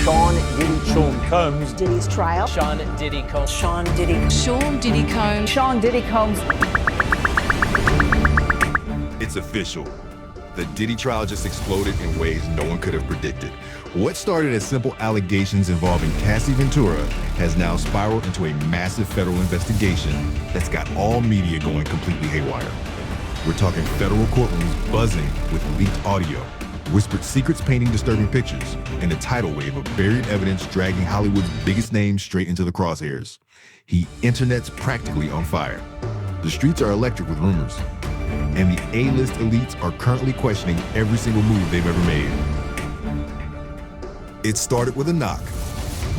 Sean Diddy. Sean Combs. Diddy's trial. Sean Diddy Combs. Sean Diddy. Sean Diddy Combs. Sean Diddy Combs. It's official. The Diddy trial just exploded in ways no one could have predicted. What started as simple allegations involving Cassie Ventura has now spiraled into a massive federal investigation that's got all media going completely haywire. We're talking federal courtrooms buzzing with leaked audio, whispered secrets painting disturbing pictures, and a tidal wave of buried evidence dragging Hollywood's biggest names straight into the crosshairs. Internet's practically on fire. The streets are electric with rumors, and the A-list elites are currently questioning every single move they've ever made. It started with a knock,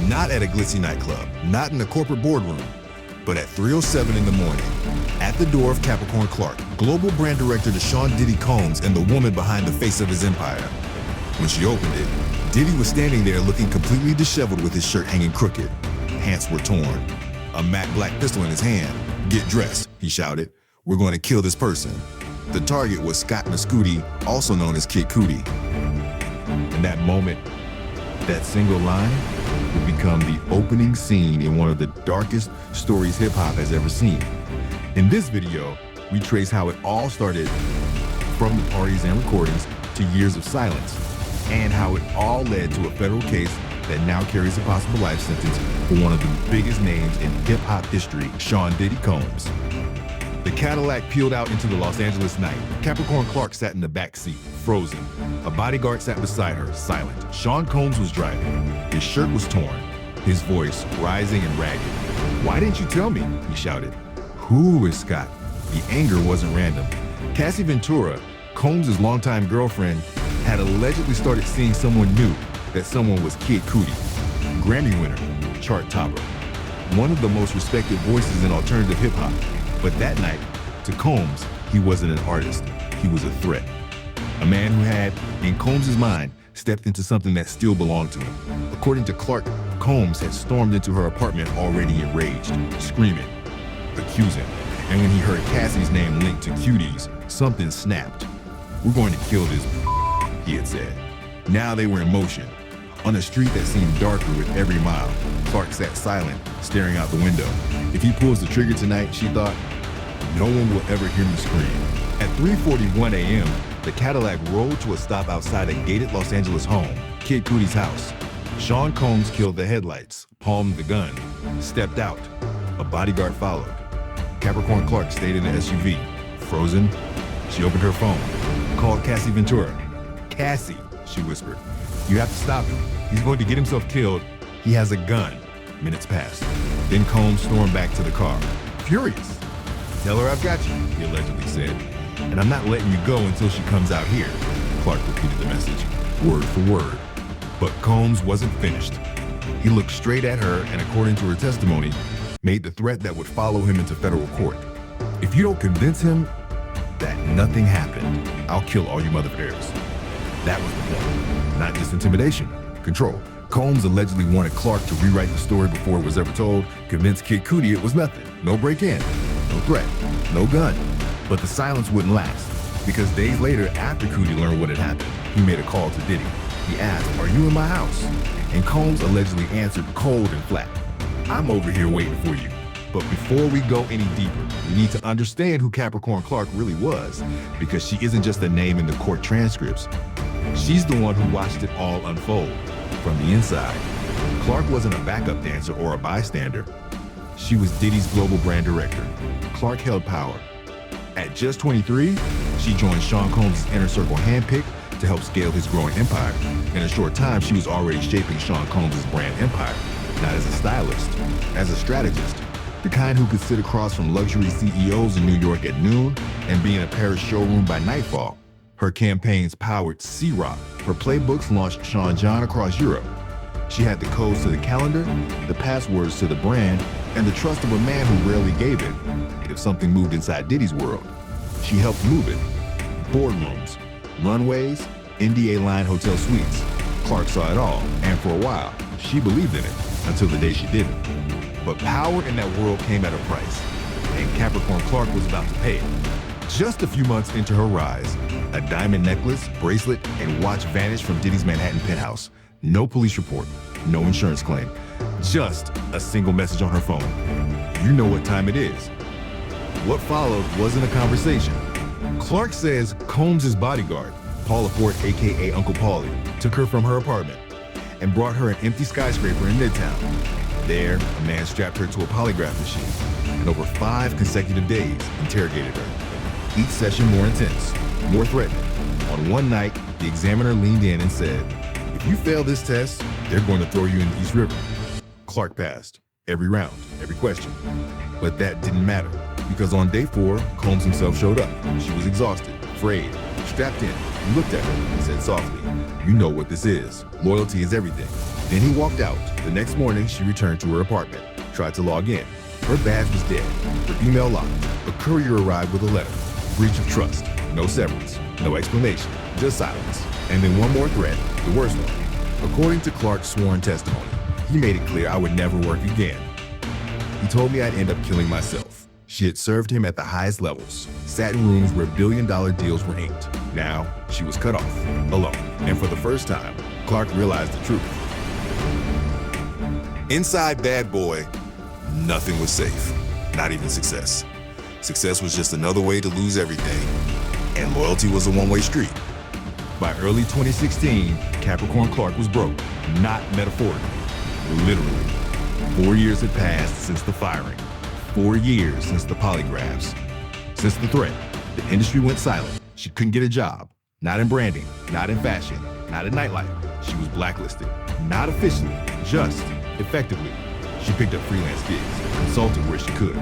not at a glitzy nightclub, not in a corporate boardroom, but at 3:07 in the morning, at the door of Capricorn Clark, global brand director Sean Diddy Combs and the woman behind the face of his empire. When she opened it, Diddy was standing there looking completely disheveled with his shirt hanging crooked. Pants were torn, a matte black pistol in his hand. "Get dressed," he shouted. "We're going to kill this person." The target was Cudi, also known as Kid Cudi. In that moment, that single line would become the opening scene in one of the darkest stories hip-hop has ever seen. In this video, we trace how it all started, from the parties and recordings to years of silence, and how it all led to a federal case that now carries a possible life sentence for one of the biggest names in hip-hop history, Sean Diddy Combs. The Cadillac peeled out into the Los Angeles night. Capricorn Clark sat in the back seat, frozen. A bodyguard sat beside her, silent. Sean Combs was driving. His shirt was torn, his voice rising and ragged. "Why didn't you tell me?" he shouted. "Who is Scott?" The anger wasn't random. Cassie Ventura, Combs' longtime girlfriend, had allegedly started seeing someone new. That someone was Kid Cudi, Grammy winner, chart topper, one of the most respected voices in alternative hip-hop. But that night, to Combs, he wasn't an artist, he was a threat. A man who had, in Combs' mind, stepped into something that still belonged to him. According to Clark, Combs had stormed into her apartment already enraged, screaming, accusing. And when he heard Cassie's name linked to Cudi's, something snapped. "We're going to kill this," he had said. Now they were in motion. On a street that seemed darker with every mile, Clark sat silent, staring out the window. If he pulls the trigger tonight, she thought, no one will ever hear me scream. At 3:41 a.m., the Cadillac rolled to a stop outside a gated Los Angeles home, Kid Cudi's house. Sean Combs killed the headlights, palmed the gun, stepped out. A bodyguard followed. Capricorn Clark stayed in the SUV. Frozen, she opened her phone, called Cassie Ventura. "Cassie," she whispered, "you have to stop him. He's going to get himself killed. He has a gun." Minutes passed. Then Combs stormed back to the car, furious. "Tell her I've got you," he allegedly said. "And I'm not letting you go until she comes out here." Clark repeated the message, word for word. But Combs wasn't finished. He looked straight at her and, according to her testimony, made the threat that would follow him into federal court. "If you don't convince him that nothing happened, I'll kill all you motherfuckers." That was the point. Not just intimidation, control. Combs allegedly wanted Clark to rewrite the story before it was ever told, convince Kid Cudi it was nothing. No break-in, no threat, no gun. But the silence wouldn't last, because days later, after Cudi learned what had happened, he made a call to Diddy. He asked, "Are you in my house?" And Combs allegedly answered cold and flat, "I'm over here waiting for you." But before we go any deeper, we need to understand who Capricorn Clark really was, because she isn't just a name in the court transcripts. She's the one who watched it all unfold from the inside. Clark wasn't a backup dancer or a bystander. She was Diddy's global brand director. Clark held power. At just 23, she joined Sean Combs' inner circle handpicked to help scale his growing empire. In a short time, she was already shaping Sean Combs' brand empire, not as a stylist, as a strategist. The kind who could sit across from luxury CEOs in New York at noon and be in a Paris showroom by nightfall. Her campaigns powered C-Rock. Her playbooks launched Sean John across Europe. She had the codes to the calendar, the passwords to the brand, and the trust of a man who rarely gave it. If something moved inside Diddy's world, she helped move it. Boardrooms, runways, NDA-line hotel suites. Clark saw it all, and for a while, she believed in it, until the day she didn't. But power in that world came at a price, and Capricorn Clark was about to pay it. Just a few months into her rise, a diamond necklace, bracelet, and watch vanished from Diddy's Manhattan penthouse. No police report, no insurance claim, just a single message on her phone. You know what time it is. What followed wasn't a conversation. Clark says Combs' bodyguard, Paul Laporte, aka Uncle Paulie, took her from her apartment and brought her an empty skyscraper in Midtown. There, a man strapped her to a polygraph machine and over 5 consecutive days interrogated her. Each session more intense, more threatening. On one night, the examiner leaned in and said, "If you fail this test, they're going to throw you in the East River." Clark passed every round, every question. But that didn't matter, because on day 4, Combs himself showed up. She was exhausted, afraid, strapped in. He looked at her and said softly, "You know what this is. Loyalty is everything." Then he walked out. The next morning, she returned to her apartment, tried to log in. Her badge was dead, her email locked. A courier arrived with a letter. Breach of trust, no severance, no explanation, just silence. And then one more threat, the worst one. According to Clark's sworn testimony, he made it clear I would never work again. He told me I'd end up killing myself. She had served him at the highest levels, sat in rooms where billion-dollar deals were inked. Now, she was cut off, alone. And for the first time, Clark realized the truth. Inside Bad Boy, nothing was safe, not even success. Success was just another way to lose everything, and loyalty was a one-way street. By early 2016, Capricorn Clark was broke, not metaphorically, literally. 4 years had passed since the firing, 4 years since the polygraphs. Since the threat, the industry went silent. She couldn't get a job, not in branding, not in fashion, not in nightlife. She was blacklisted, not officially, just effectively. She picked up freelance gigs, consulted where she could,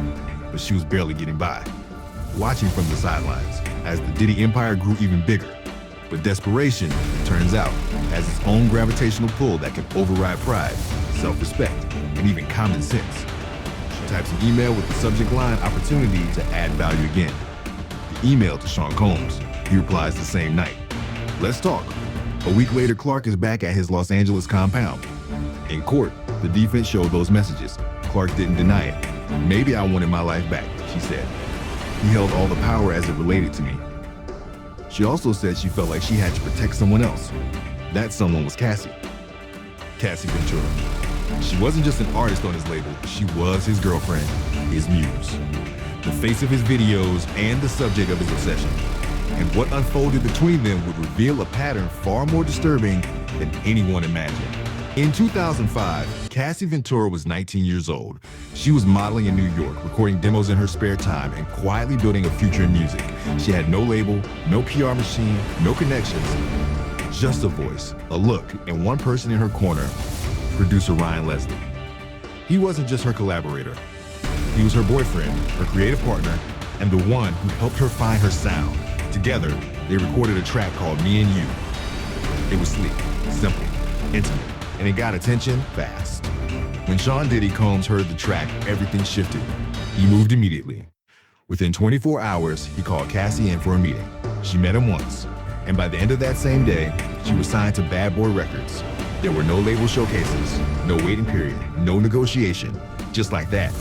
but she was barely getting by. Watching from the sidelines as the Diddy empire grew even bigger. But desperation, it turns out, has its own gravitational pull that can override pride, self-respect, and even common sense. She types an email with the subject line, "Opportunity to add value again." The email to Sean Combs. He replies the same night, "Let's talk." A week later, Clark is back at his Los Angeles compound. In court, the defense showed those messages. Clark didn't deny it. "Maybe I wanted my life back," she said. "He held all the power as it related to me." She also said she felt like she had to protect someone else. That someone was Cassie Ventura. She wasn't just an artist on his label, she was his girlfriend, his muse, the face of his videos and the subject of his obsession. And what unfolded between them would reveal a pattern far more disturbing than anyone imagined. In 2005, Cassie Ventura was 19 years old. She was modeling in New York, recording demos in her spare time and quietly building a future in music. She had no label, no PR machine, no connections, just a voice, a look, and one person in her corner, producer Ryan Leslie. He wasn't just her collaborator. He was her boyfriend, her creative partner, and the one who helped her find her sound. Together, they recorded a track called "Me and You." It was sleek, simple, intimate, and it got attention fast. When Sean Diddy Combs heard the track, everything shifted. He moved immediately. Within 24 hours, he called Cassie in for a meeting. She met him once, and by the end of that same day, she was signed to Bad Boy Records. There were no label showcases, no waiting period, no negotiation, just like that.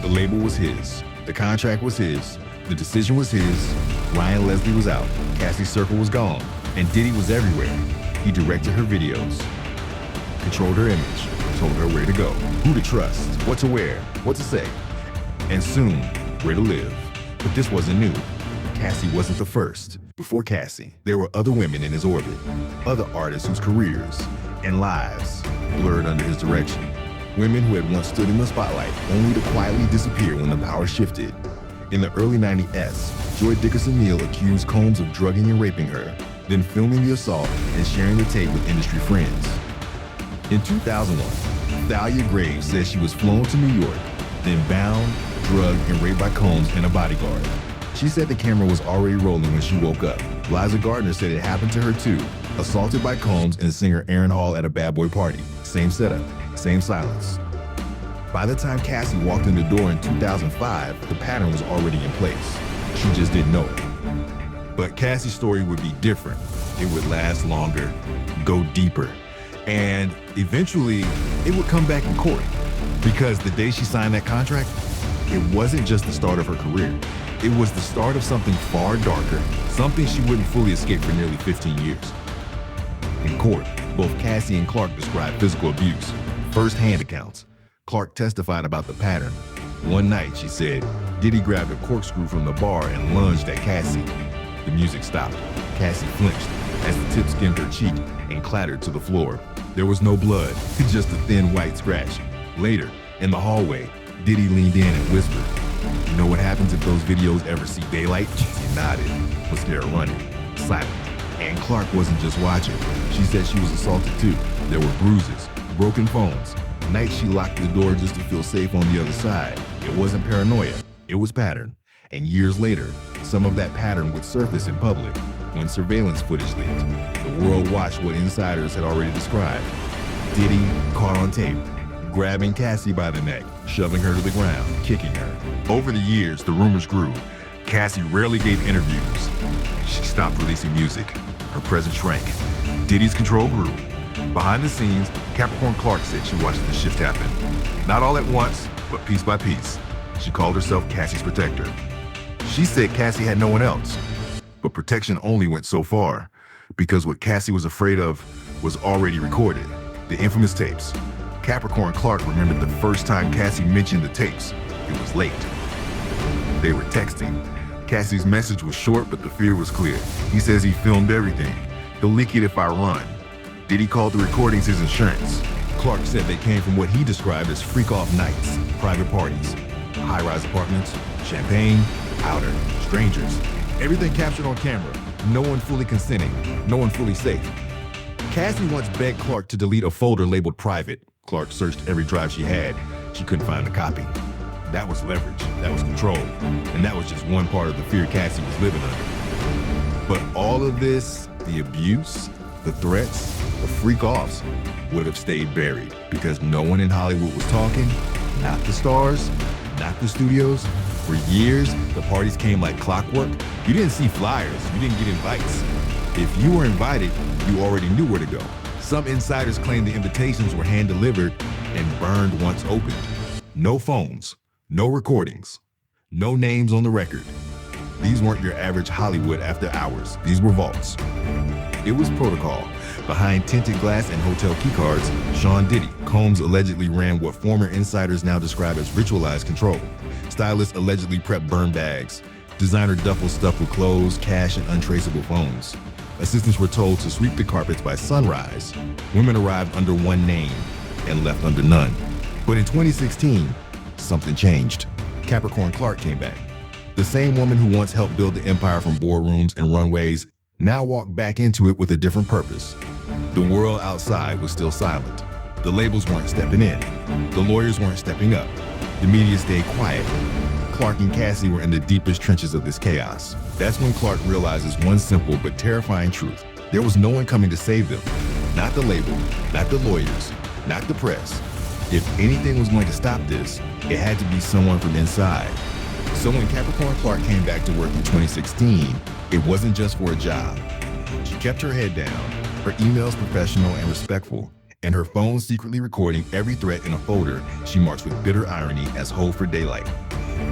The label was his, the contract was his, the decision was his. Ryan Leslie was out, Cassie's circle was gone, and Diddy was everywhere. He directed her videos, controlled her image, told her where to go, who to trust, what to wear, what to say, and soon, where to live. But this wasn't new. Cassie wasn't the first. Before Cassie, there were other women in his orbit, other artists whose careers and lives blurred under his direction. Women who had once stood in the spotlight, only to quietly disappear when the power shifted. In the early 90s, Joy Dickerson-Neal accused Combs of drugging and raping her, then filming the assault and sharing the tape with industry friends. In 2001, Thalia Graves said she was flown to New York, then bound, drugged, and raped by Combs and a bodyguard. She said the camera was already rolling when she woke up. Liza Gardner said it happened to her too, assaulted by Combs and singer Aaron Hall at a Bad Boy party. Same setup, same silence. By the time Cassie walked in the door in 2005, the pattern was already in place. She just didn't know it. But Cassie's story would be different. It would last longer, go deeper, and eventually it would come back in court. Because the day she signed that contract, it wasn't just the start of her career. It was the start of something far darker, something she wouldn't fully escape for nearly 15 years. In court, Both Cassie and Clark described physical abuse, first-hand accounts. Clark testified about the pattern. One night, she said, Diddy grabbed a corkscrew from the bar and lunged at Cassie. The music stopped. Cassie flinched as the tip skimmed her cheek and clattered to the floor. There was no blood, just a thin white scratch. Later, in the hallway, Diddy leaned in and whispered, "You know what happens if those videos ever see daylight?" She nodded, was there running, silent. And Clark wasn't just watching. She said she was assaulted too. There were bruises, broken phones. Nights she locked the door just to feel safe on the other side. It wasn't paranoia, it was pattern. And years later, some of that pattern would surface in public when surveillance footage leaked. The world watched what insiders had already described. Diddy caught on tape, grabbing Cassie by the neck, shoving her to the ground, kicking her. Over the years, the rumors grew. Cassie rarely gave interviews. She stopped releasing music. Her presence shrank. Diddy's control grew. Behind the scenes, Capricorn Clark said she watched the shift happen. Not all at once, but piece by piece. She called herself Cassie's protector. She said Cassie had no one else. But protection only went so far, because what Cassie was afraid of was already recorded. The infamous tapes. Capricorn Clark remembered the first time Cassie mentioned the tapes. It was late. They were texting. Cassie's message was short, but the fear was clear. He says he filmed everything. He'll leak it if I run. Diddy called the recordings his insurance. Clark said they came from what he described as freak-off nights, private parties, high-rise apartments, champagne, powder, strangers. Everything captured on camera. No one fully consenting. No one fully safe. Cassie once begged Clark to delete a folder labeled private. Clark searched every drive she had. She couldn't find a copy. That was leverage. That was control. And that was just one part of the fear Cassie was living under. But all of this, the abuse, the threats, the freak-offs, would have stayed buried because no one in Hollywood was talking, not the stars, not the studios. For years, the parties came like clockwork. You didn't see flyers, you didn't get invites. If you were invited, you already knew where to go. Some insiders claim the invitations were hand-delivered and burned once opened. No phones, no recordings, no names on the record. These weren't your average Hollywood after hours. These were vaults. It was protocol. Behind tinted glass and hotel keycards, Sean Diddy, Combs allegedly ran what former insiders now describe as ritualized control. Stylists allegedly prepped burn bags. Designer duffels stuffed with clothes, cash, and untraceable phones. Assistants were told to sweep the carpets by sunrise. Women arrived under one name and left under none. But in 2016, something changed. Capricorn Clark came back. The same woman who once helped build the empire from boardrooms and runways now walked back into it with a different purpose. The world outside was still silent. The labels weren't stepping in. The lawyers weren't stepping up. The media stayed quiet. Clark and Cassie were in the deepest trenches of this chaos. That's when Clark realizes one simple but terrifying truth. There was no one coming to save them. Not the label, not the lawyers, not the press. If anything was going to stop this, it had to be someone from inside. So when Capricorn Clark came back to work in 2016, it wasn't just for a job. She kept her head down, her emails professional and respectful, and her phone secretly recording every threat in a folder she marks with bitter irony as hold for daylight.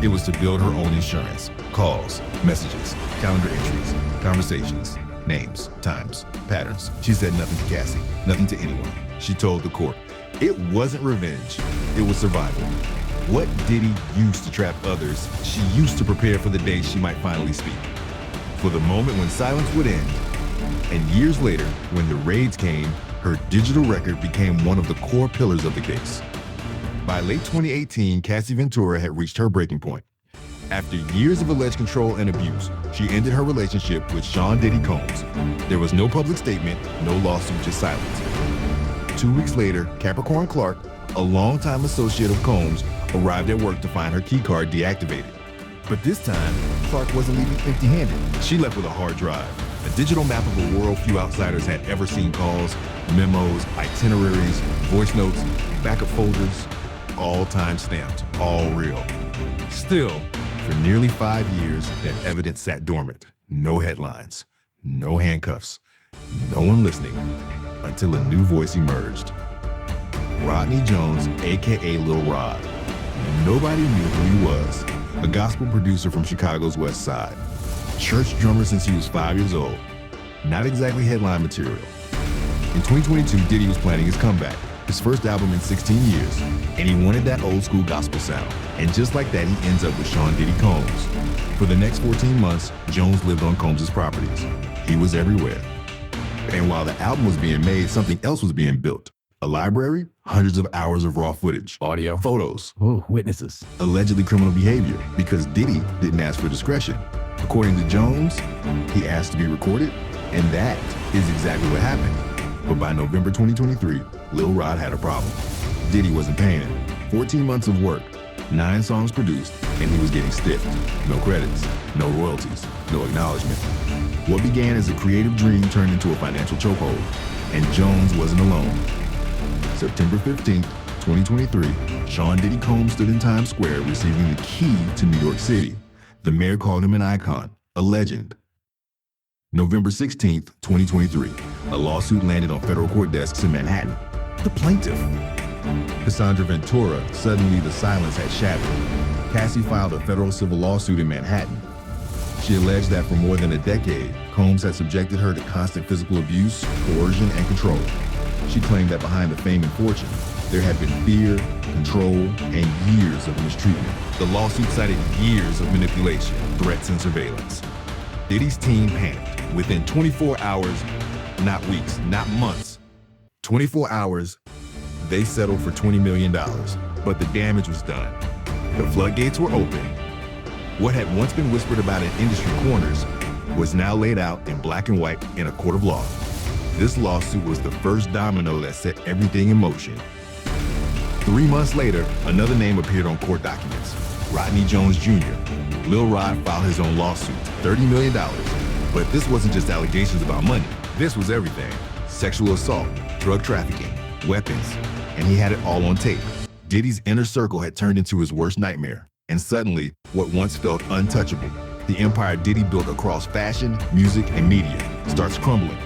It was to build her own insurance, calls, messages, calendar entries, conversations, names, times, patterns. She said nothing to Cassie, nothing to anyone. She told the court, it wasn't revenge, it was survival. What Diddy used to trap others, she used to prepare for the day she might finally speak. For the moment when silence would end. And years later, when the raids came, her digital record became one of the core pillars of the case. By late 2018, Cassie Ventura had reached her breaking point. After years of alleged control and abuse, she ended her relationship with Sean Diddy Combs. There was no public statement, no lawsuit, just silence. 2 weeks later, Capricorn Clark, a longtime associate of Combs, arrived at work to find her keycard deactivated. But this time, Clark wasn't leaving empty-handed. She left with a hard drive, a digital map of a world few outsiders had ever seen. Calls, memos, itineraries, voice notes, backup folders, all time-stamped, all real. Still, for nearly 5 years, that evidence sat dormant. No headlines, no handcuffs, no one listening, until a new voice emerged. Rodney Jones, aka Lil Rod. Nobody knew who he was. A gospel producer from Chicago's West Side. Church drummer since he was 5 years old. Not exactly headline material. In 2022, Diddy was planning his comeback, his first album in 16 years, and he wanted that old school gospel sound. And just like that, he ends up with Sean Diddy Combs. For the next 14 months, Jones lived on Combs' properties. He was everywhere. And while the album was being made, something else was being built. A library, hundreds of hours of raw footage, Audio. photos, Ooh, witnesses. allegedly criminal behavior, because Diddy didn't ask for discretion. According to Jones, he asked to be recorded, and that is exactly what happened. But by November 2023, Lil Rod had a problem. Diddy wasn't paying him. 14 months of work, 9 songs produced, and he was getting stiffed. No credits, no royalties, no acknowledgement. What began as a creative dream turned into a financial chokehold, and Jones wasn't alone. September 15th, 2023, Sean Diddy Combs stood in Times Square receiving the key to New York City. The mayor called him an icon, a legend. November 16th, 2023, a lawsuit landed on federal court desks in Manhattan. The plaintiff, Cassie Ventura, suddenly the silence had shattered. Cassie filed a federal civil lawsuit in Manhattan. She alleged that for more than a decade, Combs had subjected her to constant physical abuse, coercion, and control. She claimed that behind the fame and fortune, there had been fear, control, and years of mistreatment. The lawsuit cited years of manipulation, threats, and surveillance. Diddy's team panicked. Within 24 hours, not weeks, not months, 24 hours, they settled for $20 million, but the damage was done. The floodgates were open. What had once been whispered about in industry corners was now laid out in black and white in a court of law. This lawsuit was the first domino that set everything in motion. 3 months later, another name appeared on court documents, Rodney Jones Jr. Lil Rod filed his own lawsuit, $30 million. But this wasn't just allegations about money. This was everything. Sexual assault, drug trafficking, weapons, and he had it all on tape. Diddy's inner circle had turned into his worst nightmare. And suddenly, what once felt untouchable, the empire Diddy built across fashion, music, and media, starts crumbling.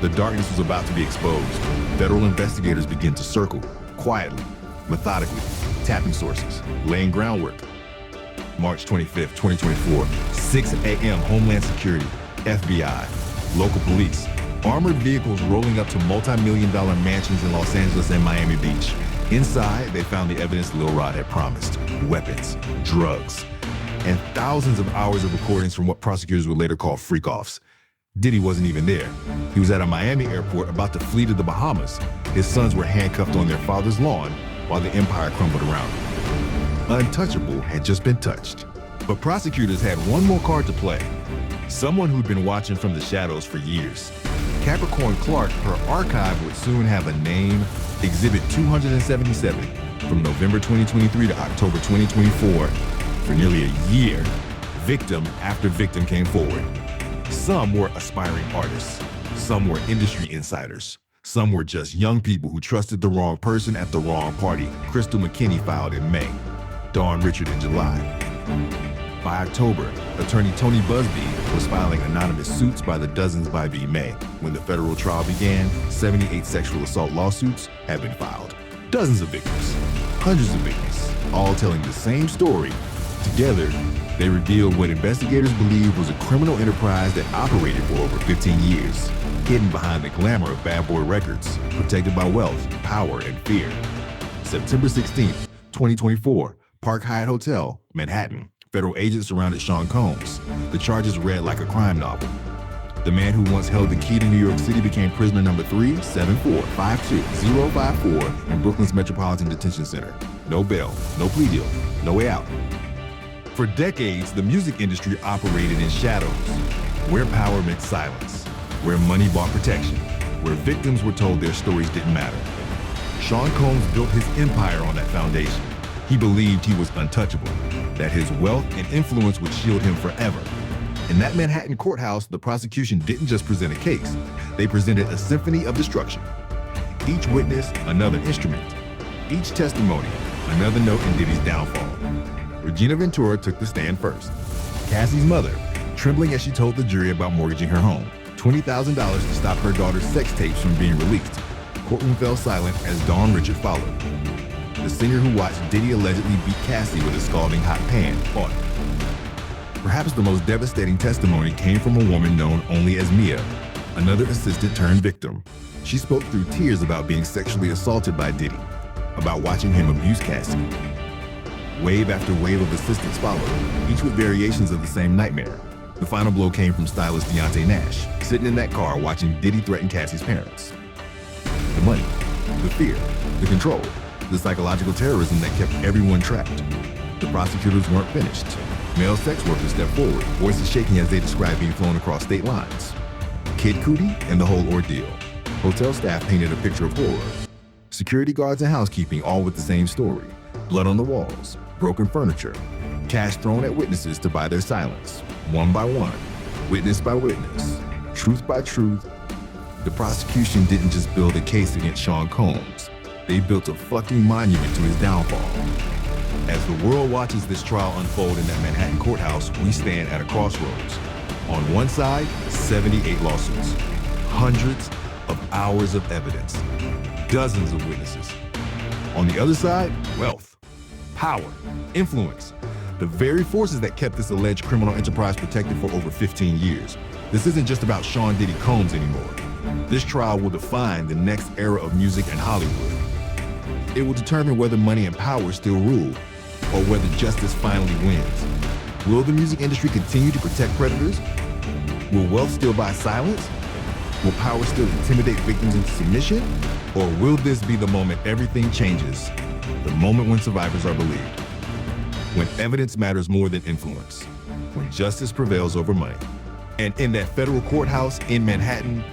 The darkness was about to be exposed. Federal investigators begin to circle, quietly, methodically, tapping sources, laying groundwork. March 25th, 2024, 6 a.m., Homeland Security, FBI, local police, armored vehicles rolling up to multi-million-dollar mansions in Los Angeles and Miami Beach. Inside, they found the evidence Lil Rod had promised: weapons, drugs, and thousands of hours of recordings from what prosecutors would later call freak-offs. Diddy wasn't even there. He was at a Miami airport about to flee to the Bahamas. His sons were handcuffed on their father's lawn while the empire crumbled around him. Untouchable had just been touched. But prosecutors had one more card to play. Someone who'd been watching from the shadows for years. Capricorn Clark, her archive would soon have a name, Exhibit 277, from November 2023 to October 2024. For nearly a year, victim after victim came forward. Some were aspiring artists. Some were industry insiders. Some were just young people who trusted the wrong person at the wrong party. Crystal McKinney filed in May. Dawn Richard in July. By October, attorney Tony Busby was filing anonymous suits by the dozens by May. When the federal trial began, 78 sexual assault lawsuits had been filed. Dozens of victims, hundreds of victims, all telling the same story. Together, they revealed what investigators believed was a criminal enterprise that operated for over 15 years, hidden behind the glamour of bad boy records, protected by wealth, power, and fear. September 16th, 2024, Park Hyatt Hotel, Manhattan. Federal agents surrounded Sean Combs. The charges read like a crime novel. The man who once held the key to New York City became prisoner number 374-52054 in Brooklyn's Metropolitan Detention Center. No bail, no plea deal, no way out. For decades, the music industry operated in shadows, where power meant silence, where money bought protection, where victims were told their stories didn't matter. Sean Combs built his empire on that foundation. He believed he was untouchable, that his wealth and influence would shield him forever. In that Manhattan courthouse, the prosecution didn't just present a case, they presented a symphony of destruction. Each witness, another instrument. Each testimony, another note in Diddy's downfall. Regina Ventura took the stand first. Cassie's mother, trembling as she told the jury about mortgaging her home, $20,000 to stop her daughter's sex tapes from being released. Courtroom fell silent as Dawn Richard followed. The singer who watched Diddy allegedly beat Cassie with a scalding hot pan fought. Perhaps the most devastating testimony came from a woman known only as Mia, another assistant turned victim. She spoke through tears about being sexually assaulted by Diddy, about watching him abuse Cassie. Wave after wave of assistants followed, each with variations of the same nightmare. The final blow came from stylist Deontay Nash, sitting in that car watching Diddy threaten Cassie's parents. The money, the fear, the control, the psychological terrorism that kept everyone trapped. The prosecutors weren't finished. Male sex workers stepped forward, voices shaking as they described being flown across state lines. Kid Cudi and the whole ordeal. Hotel staff painted a picture of horror. Security guards and housekeeping all with the same story. Blood on the walls, broken furniture, cash thrown at witnesses to buy their silence. One by one, witness by witness, truth by truth. The prosecution didn't just build a case against Sean Combs. They built a fucking monument to his downfall. As the world watches this trial unfold in that Manhattan courthouse, we stand at a crossroads. On one side, 78 lawsuits, hundreds of hours of evidence, dozens of witnesses. On the other side, wealth, power, influence, the very forces that kept this alleged criminal enterprise protected for over 15 years. This isn't just about Sean Diddy Combs anymore. This trial will define the next era of music and Hollywood. It will determine whether money and power still rule, or whether justice finally wins. Will the music industry continue to protect predators? Will wealth still buy silence? Will power still intimidate victims into submission? Or will this be the moment everything changes? The moment when survivors are believed. When evidence matters more than influence. When justice prevails over money. And in that federal courthouse in Manhattan,